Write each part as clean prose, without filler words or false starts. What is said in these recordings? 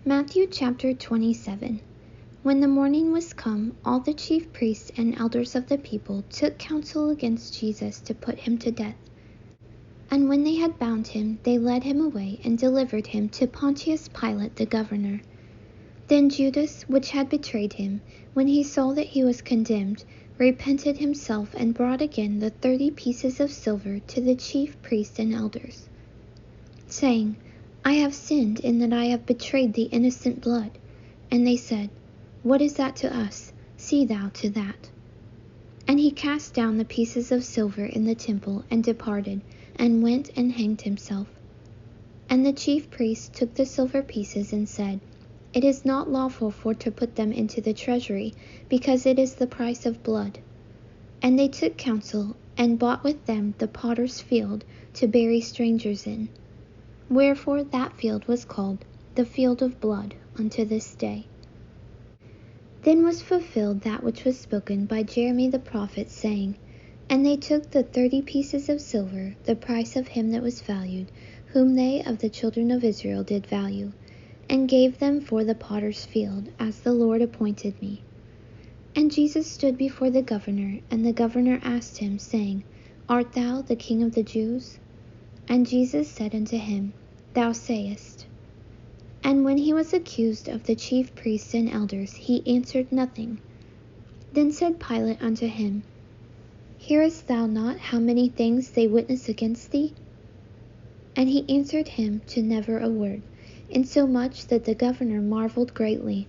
Matthew chapter 27. When the morning was come, all the chief priests and elders of the people took counsel against Jesus to put him to death. And when they had bound him, they led him away and delivered him to Pontius Pilate the governor. Then Judas, which had betrayed him, when he saw that he was condemned, repented himself and brought again the 30 pieces of silver to the chief priests and elders, saying, I have sinned in that I have betrayed the innocent blood. And they said, What is that to us? See thou to that. And he cast down the pieces of silver in the temple and departed, and went and hanged himself. And the chief priests took the silver pieces and said, It is not lawful for to put them into the treasury, because it is the price of blood. And they took counsel, and bought with them the potter's field to bury strangers in. Wherefore that field was called the field of blood unto this day. Then was fulfilled that which was spoken by Jeremy the prophet, saying, And they took the 30 pieces of silver, the price of him that was valued, whom they of the children of Israel did value, and gave them for the potter's field, as the Lord appointed me. And Jesus stood before the governor, and the governor asked him, saying, Art thou the King of the Jews? And Jesus said unto him, Thou sayest. And when he was accused of the chief priests and elders, he answered nothing. Then said Pilate unto him, Hearest thou not how many things they witness against thee? And he answered him to never a word, insomuch that the governor marveled greatly.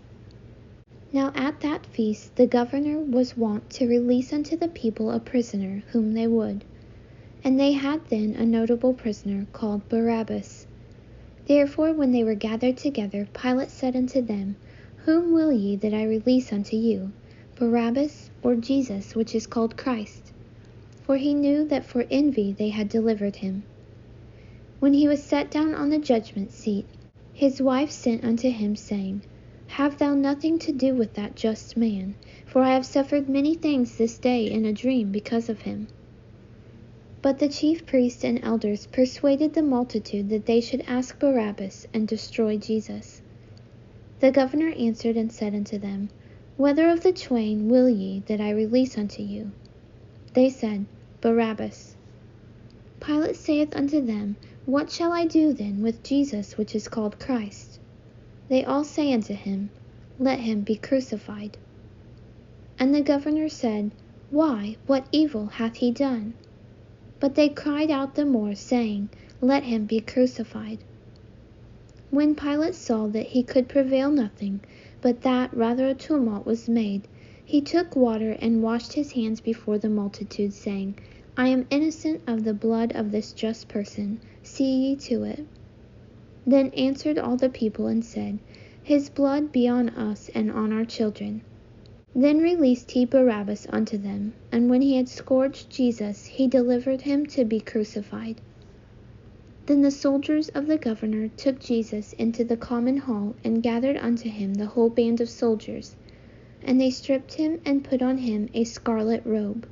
Now at that feast the governor was wont to release unto the people a prisoner whom they would. And they had then a notable prisoner called Barabbas. Therefore when they were gathered together, Pilate said unto them, Whom will ye that I release unto you, Barabbas, or Jesus, which is called Christ? For he knew that for envy they had delivered him. When he was set down on the judgment seat, his wife sent unto him, saying, Have thou nothing to do with that just man, for I have suffered many things this day in a dream because of him. But the chief priests and elders persuaded the multitude that they should ask Barabbas and destroy Jesus. The governor answered and said unto them, Whether of the twain will ye that I release unto you? They said, Barabbas. Pilate saith unto them, What shall I do then with Jesus which is called Christ? They all say unto him, Let him be crucified. And the governor said, Why, what evil hath he done? But they cried out the more, saying, Let him be crucified. When Pilate saw that he could prevail nothing, but that rather a tumult was made, he took water and washed his hands before the multitude, saying, I am innocent of the blood of this just person, see ye to it. Then answered all the people and said, His blood be on us and on our children. Then released he Barabbas unto them, and when he had scourged Jesus, he delivered him to be crucified. Then the soldiers of the governor took Jesus into the common hall, and gathered unto him the whole band of soldiers. And they stripped him, and put on him a scarlet robe.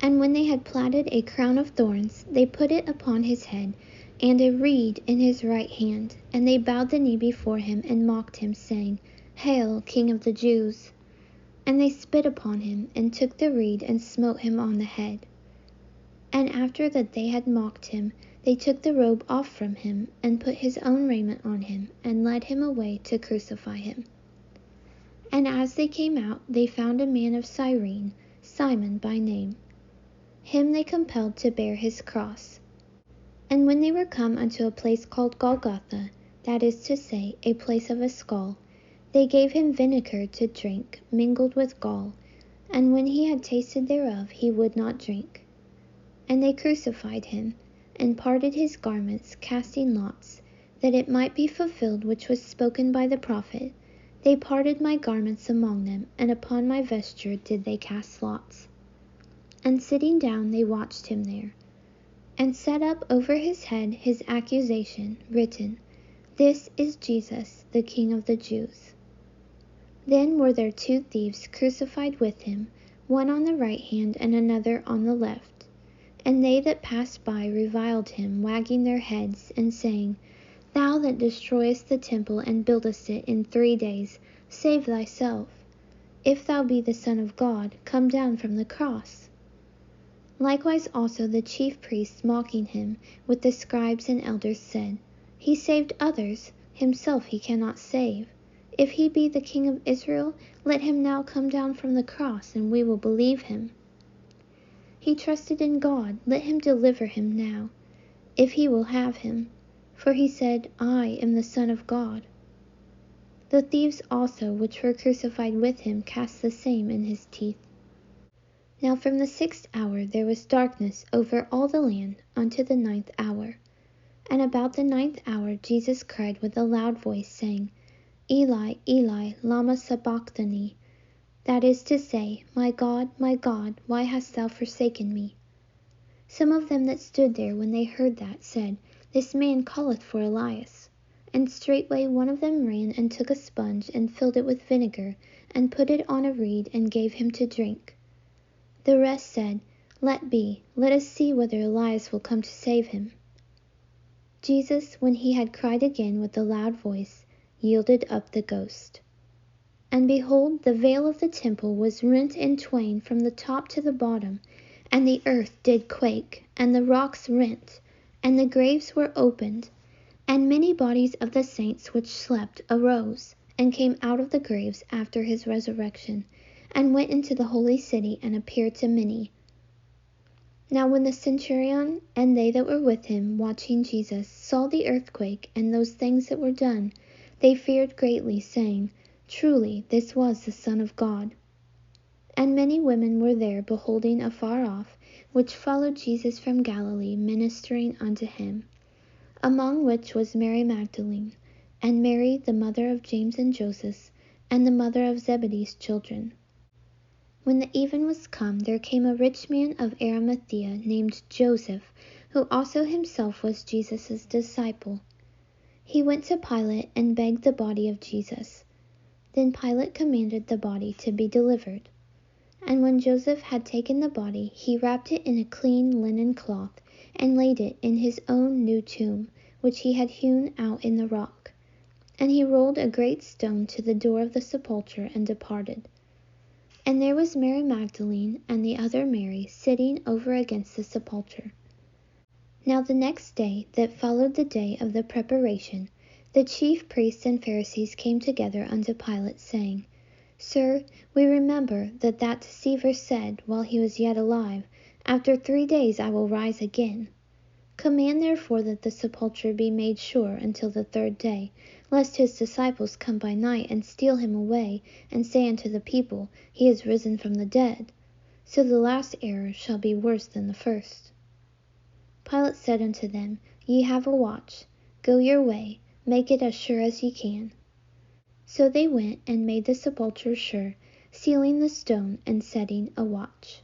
And when they had platted a crown of thorns, they put it upon his head, and a reed in his right hand. And they bowed the knee before him, and mocked him, saying, Hail, King of the Jews! And they spit upon him, and took the reed, and smote him on the head. And after that they had mocked him, they took the robe off from him, and put his own raiment on him, and led him away to crucify him. And as they came out, they found a man of Cyrene, Simon by name. Him they compelled to bear his cross. And when they were come unto a place called Golgotha, that is to say, a place of a skull, they gave him vinegar to drink, mingled with gall, and when he had tasted thereof, he would not drink. And they crucified him, and parted his garments, casting lots, that it might be fulfilled which was spoken by the prophet, They parted my garments among them, and upon my vesture did they cast lots. And sitting down they watched him there, and set up over his head his accusation, written, This is Jesus, the King of the Jews. Then were there 2 thieves crucified with him, one on the right hand and another on the left. And they that passed by reviled him, wagging their heads, and saying, Thou that destroyest the temple and buildest it in 3 days, save thyself. If thou be the Son of God, come down from the cross. Likewise also the chief priests, mocking him, with the scribes and elders, said, He saved others, himself he cannot save. If he be the King of Israel, let him now come down from the cross, and we will believe him. He trusted in God, let him deliver him now, if he will have him. For he said, I am the Son of God. The thieves also, which were crucified with him, cast the same in his teeth. Now from the 6th hour there was darkness over all the land unto the 9th hour. And about the 9th hour Jesus cried with a loud voice, saying, Eli, Eli, lama sabachthani? That is to say, my God, why hast thou forsaken me? Some of them that stood there, when they heard that, said, This man calleth for Elias. And straightway one of them ran and took a sponge, and filled it with vinegar, and put it on a reed, and gave him to drink. The rest said, Let be, let us see whether Elias will come to save him. Jesus, when he had cried again with a loud voice, yielded up the ghost. And behold, the veil of the temple was rent in twain from the top to the bottom, and the earth did quake, and the rocks rent, and the graves were opened. And many bodies of the saints which slept arose, and came out of the graves after his resurrection, and went into the holy city, and appeared to many. Now when the centurion and they that were with him, watching Jesus, saw the earthquake and those things that were done, they feared greatly, saying, Truly this was the Son of God. And many women were there, beholding afar off, which followed Jesus from Galilee, ministering unto him, among which was Mary Magdalene, and Mary the mother of James and Joseph, and the mother of Zebedee's children. When the even was come, there came a rich man of Arimathea, named Joseph, who also himself was Jesus' disciple. He went to Pilate, and begged the body of Jesus. Then Pilate commanded the body to be delivered. And when Joseph had taken the body, he wrapped it in a clean linen cloth, and laid it in his own new tomb, which he had hewn out in the rock. And he rolled a great stone to the door of the sepulchre, and departed. And there was Mary Magdalene, and the other Mary, sitting over against the sepulchre. Now the next day, that followed the day of the preparation, the chief priests and Pharisees came together unto Pilate, saying, Sir, we remember that deceiver said, while he was yet alive, After 3 days I will rise again. Command therefore that the sepulchre be made sure until the 3rd day, lest his disciples come by night and steal him away, and say unto the people, He is risen from the dead. So the last error shall be worse than the first. Pilate said unto them, Ye have a watch. Go your way, make it as sure as ye can. So they went and made the sepulchre sure, sealing the stone and setting a watch.